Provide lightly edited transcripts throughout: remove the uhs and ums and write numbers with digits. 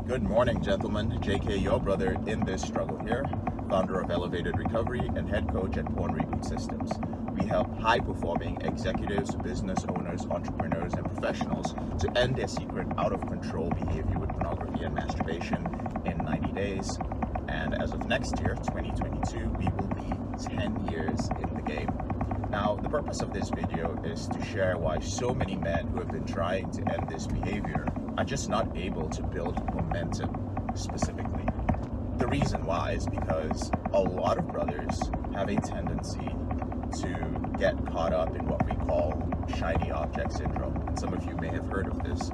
Good morning, gentlemen. JK, your brother in this struggle here, founder of Elevated Recovery and head coach at Reboot Systems. We help high-performing executives, business owners, entrepreneurs, and professionals to end their secret out-of-control behavior with pornography and masturbation in 90 days. And as of next year, 2022, we will be 10 years in the game. Now, the purpose of this video is to share why so many men who have been trying to end this behavior are just not able to build momentum specifically. The reason why is because a lot of brothers have a tendency to get caught up in what we call shiny object syndrome. And some of you may have heard of this,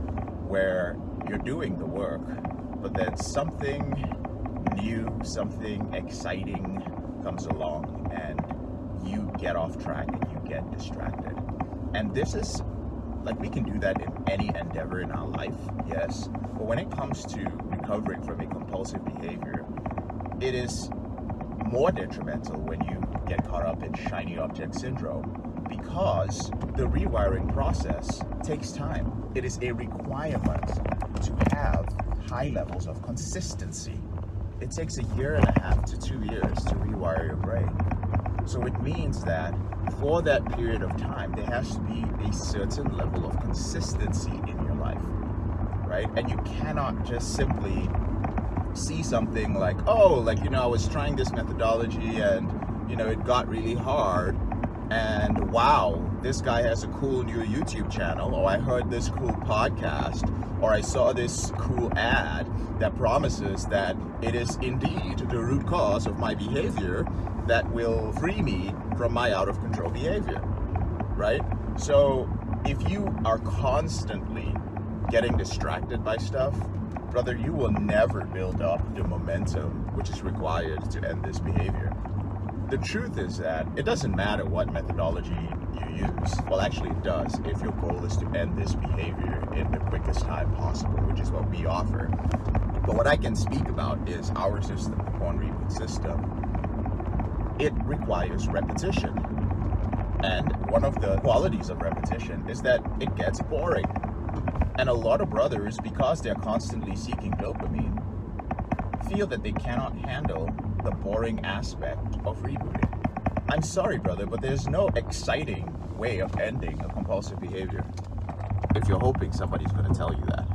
where you're doing the work, but then something new, something exciting comes along and you get off track and you get distracted. And this is like, we can do that in any endeavor in our life, yes, but when it comes to recovering from a compulsive behavior, it is more detrimental when you get caught up in shiny object syndrome, because the rewiring process takes time. It is a requirement to have high levels of consistency. It takes 1.5 to 2 years to rewire your brain. So it means that for that period of time, there has to be a certain level of consistency in your life, right? And you cannot just simply see something like, I was trying this methodology and, it got really hard. And wow, this guy has a cool new YouTube channel, or I heard this cool podcast, or I saw this cool ad that promises that it is indeed the root cause of my behavior that will free me from my out of control behavior, right? So if you are constantly getting distracted by stuff, brother, you will never build up the momentum which is required to end this behavior. The truth is that it doesn't matter what methodology you use. Well, actually it does, if your goal is to end this behavior in the quickest time possible, which is what we offer. But what I can speak about is our system, the Reboot system. It requires repetition. And one of the qualities of repetition is that it gets boring. And a lot of brothers, because they're constantly seeking dopamine, feel that they cannot handle the boring aspect of rebooting. I'm sorry, brother, but there's no exciting way of ending a compulsive behavior. If you're hoping somebody's going to tell you that.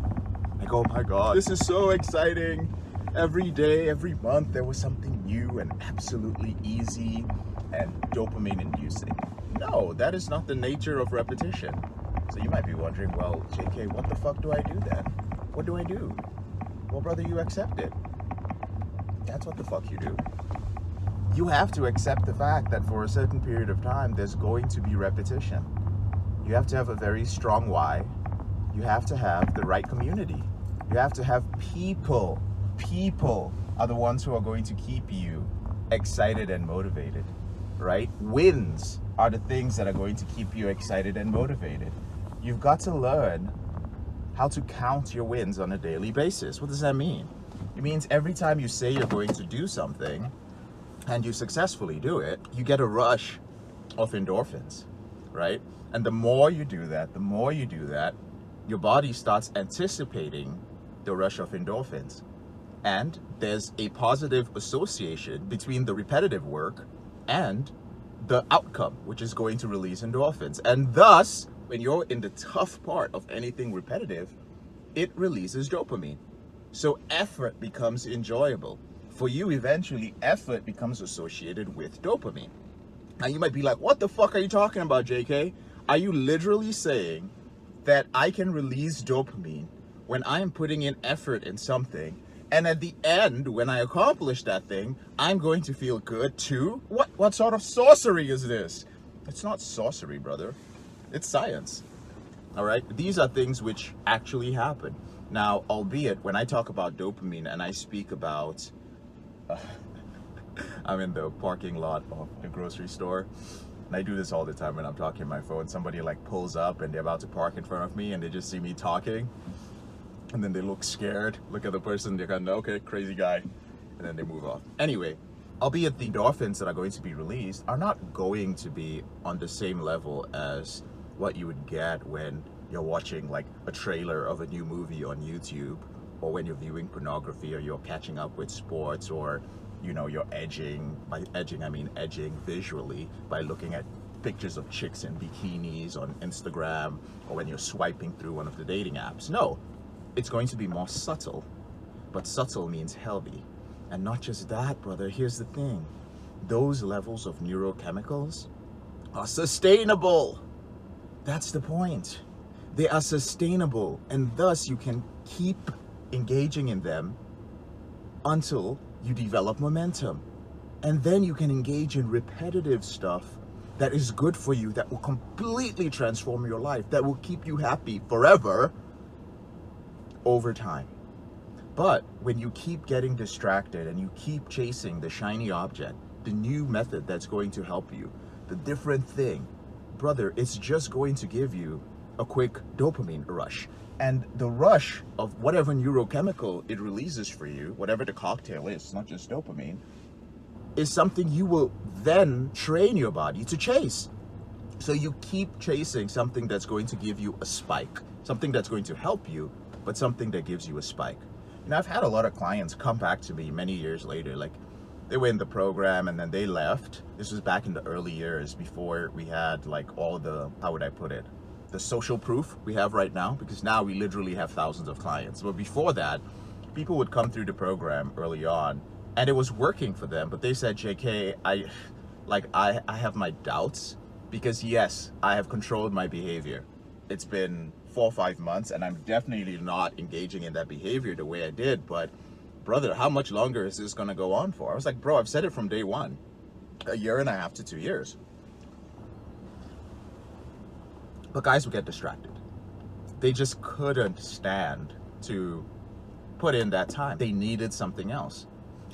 Like, oh my God, this is so exciting. Every day, every month, there was something new and absolutely easy and dopamine inducing. No, that is not the nature of repetition. So you might be wondering, well, JK, what the fuck do I do then? What do I do? Well, brother, you accept it. That's what the fuck you do. You have to accept the fact that for a certain period of time, there's going to be repetition. You have to have a very strong why. You have to have the right community. You have to have people. People are the ones who are going to keep you excited and motivated, right? Wins are the things that are going to keep you excited and motivated. You've got to learn how to count your wins on a daily basis. What does that mean? It means every time you say you're going to do something and you successfully do it, you get a rush of endorphins, right? And the more you do that, your body starts anticipating the rush of endorphins. And there's a positive association between the repetitive work and the outcome, which is going to release endorphins. And thus, when you're in the tough part of anything repetitive, it releases dopamine. So effort becomes enjoyable. For you, eventually, effort becomes associated with dopamine. Now, you might be like, what the fuck are you talking about, JK? Are you literally saying that I can release dopamine when I am putting in effort in something, and at the end, when I accomplish that thing, I'm going to feel good too? What sort of sorcery is this? It's not sorcery, brother. It's science. All right? These are things which actually happen. Now, albeit when I talk about dopamine and I speak about, I'm in the parking lot of the grocery store, and I do this all the time when I'm talking on my phone. Somebody like pulls up and they're about to park in front of me and they just see me talking. And then they look scared, look at the person, they're kind of, okay, crazy guy. And then they move off. Anyway, albeit the endorphins that are going to be released are not going to be on the same level as what you would get when you're watching like a trailer of a new movie on YouTube, or when you're viewing pornography, or you're catching up with sports, or you're edging. By edging, I mean edging visually by looking at pictures of chicks in bikinis on Instagram, or when you're swiping through one of the dating apps. No, it's going to be more subtle, but subtle means healthy. And not just that, brother, here's the thing. Those levels of neurochemicals are sustainable. That's the point. They are sustainable, and thus you can keep engaging in them until you develop momentum. And then you can engage in repetitive stuff that is good for you, that will completely transform your life, that will keep you happy forever over time. But when you keep getting distracted and you keep chasing the shiny object, the new method that's going to help you, the different thing, brother, it's just going to give you a quick dopamine rush. And the rush of whatever neurochemical it releases for you, whatever the cocktail is, it's not just dopamine, is something you will then train your body to chase. So you keep chasing something that's going to give you a spike, something that's going to help you, but something that gives you a spike. I've had a lot of clients come back to me many years later, like they were in the program and then they left. This was back in the early years before we had like all the, how would I put it, the social proof we have right now, because now we literally have thousands of clients. But before that, people would come through the program early on and it was working for them, but they said, JK, I have my doubts, because yes, I have controlled my behavior. It's been 4 or 5 months and I'm definitely not engaging in that behavior the way I did, but brother, how much longer is this gonna go on for? I was like, bro, I've said it from day one, 1.5 years to 2 years. But guys would get distracted. They just couldn't stand to put in that time. They needed something else.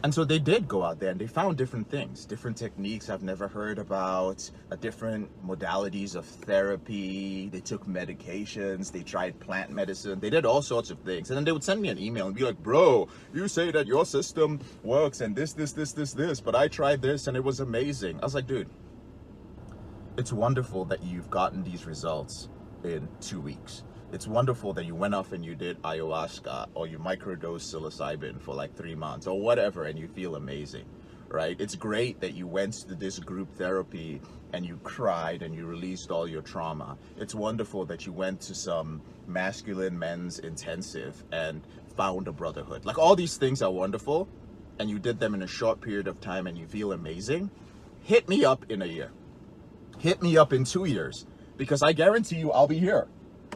And so they did go out there and they found different things, different techniques I've never heard about, different modalities of therapy. They took medications, they tried plant medicine, they did all sorts of things. And then they would send me an email and be like, bro, you say that your system works and this, but I tried this and it was amazing. I was like, dude, it's wonderful that you've gotten these results in 2 weeks. It's wonderful that you went off and you did ayahuasca or you microdosed psilocybin for like 3 months or whatever and you feel amazing, right? It's great that you went to this group therapy and you cried and you released all your trauma. It's wonderful that you went to some masculine men's intensive and found a brotherhood. Like, all these things are wonderful and you did them in a short period of time and you feel amazing. Hit me up in a year. Hit me up in 2 years, because I guarantee you I'll be here.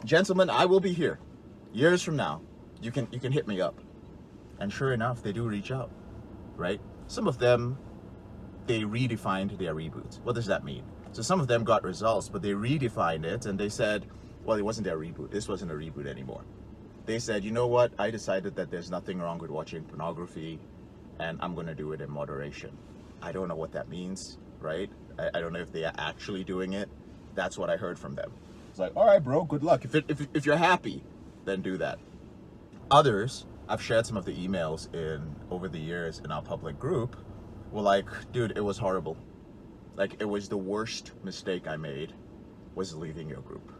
Gentlemen, I will be here. Years from now, you can hit me up. And sure enough, they do reach out, right? Some of them, they redefined their reboot. What does that mean? So some of them got results, but they redefined it and they said, well, it wasn't their reboot. This wasn't a reboot anymore. They said, you know what? I decided that there's nothing wrong with watching pornography and I'm going to do it in moderation. I don't know what that means, right? I don't know if they are actually doing it. That's what I heard from them. It's like, all right, bro, good luck. If you're happy, then do that. Others, I've shared some of the emails over the years in our public group, were like, dude, it was horrible. Like, it was the worst mistake I made was leaving your group.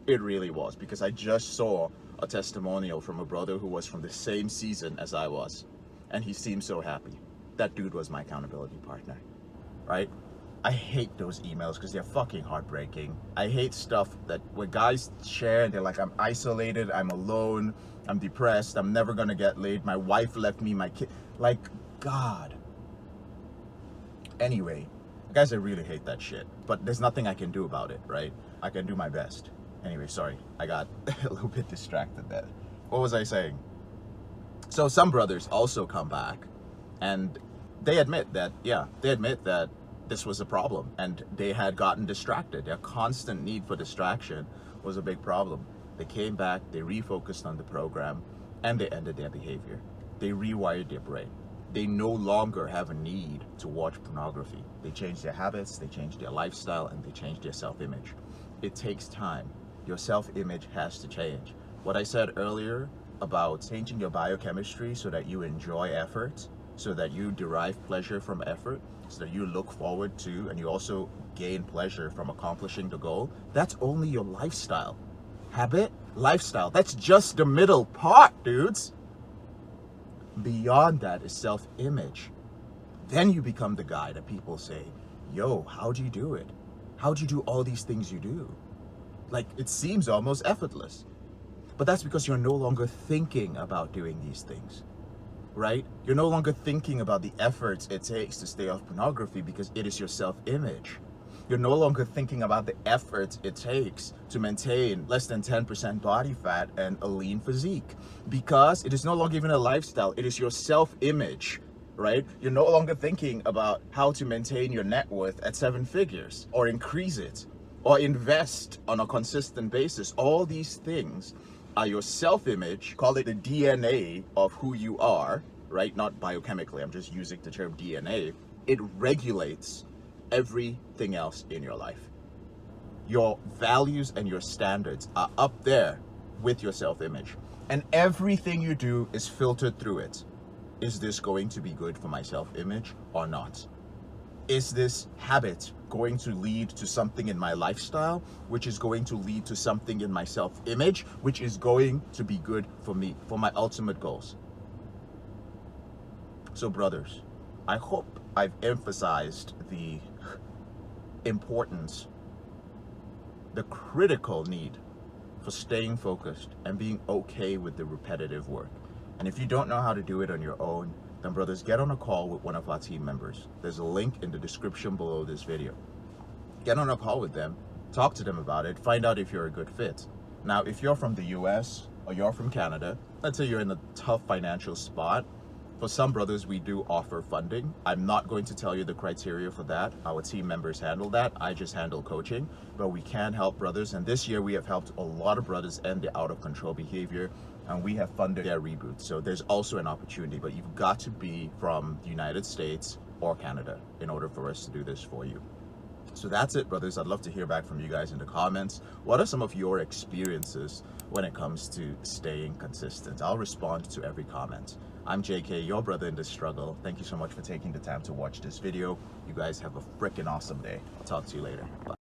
It really was, because I just saw a testimonial from a brother who was from the same season as I was, and he seemed so happy. That dude was my accountability partner, right? I hate those emails because they're fucking heartbreaking. I hate stuff that where guys share and they're like, I'm isolated, I'm alone, I'm depressed, I'm never gonna get laid, my wife left me, my kid. Like, God. Anyway, guys, I really hate that shit. But there's nothing I can do about it, right? I can do my best. Anyway, sorry, I got a little bit distracted there. What was I saying? So some brothers also come back and they admit that, this was a problem and they had gotten distracted. Their constant need for distraction was a big problem. They came back, they refocused on the program, and they ended their behavior. They rewired their brain. They no longer have a need to watch pornography. They changed their habits, they changed their lifestyle, and they changed their self-image. It takes time. Your self-image has to change. What I said earlier about changing your biochemistry so that you enjoy effort, so that you derive pleasure from effort, so that you look forward to and you also gain pleasure from accomplishing the goal, that's only your lifestyle. Habit, lifestyle, that's just the middle part, dudes. Beyond that is self-image. Then you become the guy that people say, yo, how'd you do it? How'd you do all these things you do? Like, it seems almost effortless. But that's because you're no longer thinking about doing these things, right? You're no longer thinking about the efforts it takes to stay off pornography because it is your self-image. You're no longer thinking about the efforts it takes to maintain less than 10% body fat and a lean physique because it is no longer even a lifestyle. It is your self-image, right? You're no longer thinking about how to maintain your net worth at 7 figures or increase it or invest on a consistent basis. All these things are your self-image, call it the DNA of who you are, right? Not biochemically, I'm just using the term DNA. It regulates everything else in your life. Your values and your standards are up there with your self-image. And everything you do is filtered through it. Is this going to be good for my self-image or not? Is this habit going to lead to something in my lifestyle, which is going to lead to something in my self-image, which is going to be good for me, for my ultimate goals? So brothers, I hope I've emphasized the importance, the critical need for staying focused and being okay with the repetitive work. And if you don't know how to do it on your own, then brothers, get on a call with one of our team members. There's a link in the description below this video. Get on a call with them, talk to them about it, find out if you're a good fit. Now, if you're from the US or you're from Canada, let's say you're in a tough financial spot, for some brothers, we do offer funding. I'm not going to tell you the criteria for that. Our team members handle that. I just handle coaching, but we can help brothers. And this year we have helped a lot of brothers end the out of control behavior, and we have funded their reboot. So there's also an opportunity, but you've got to be from the United States or Canada in order for us to do this for you. So that's it, brothers. I'd love to hear back from you guys in the comments. What are some of your experiences when it comes to staying consistent? I'll respond to every comment. I'm JK, your brother in this struggle. Thank you so much for taking the time to watch this video. You guys have a freaking awesome day. I'll talk to you later. Bye.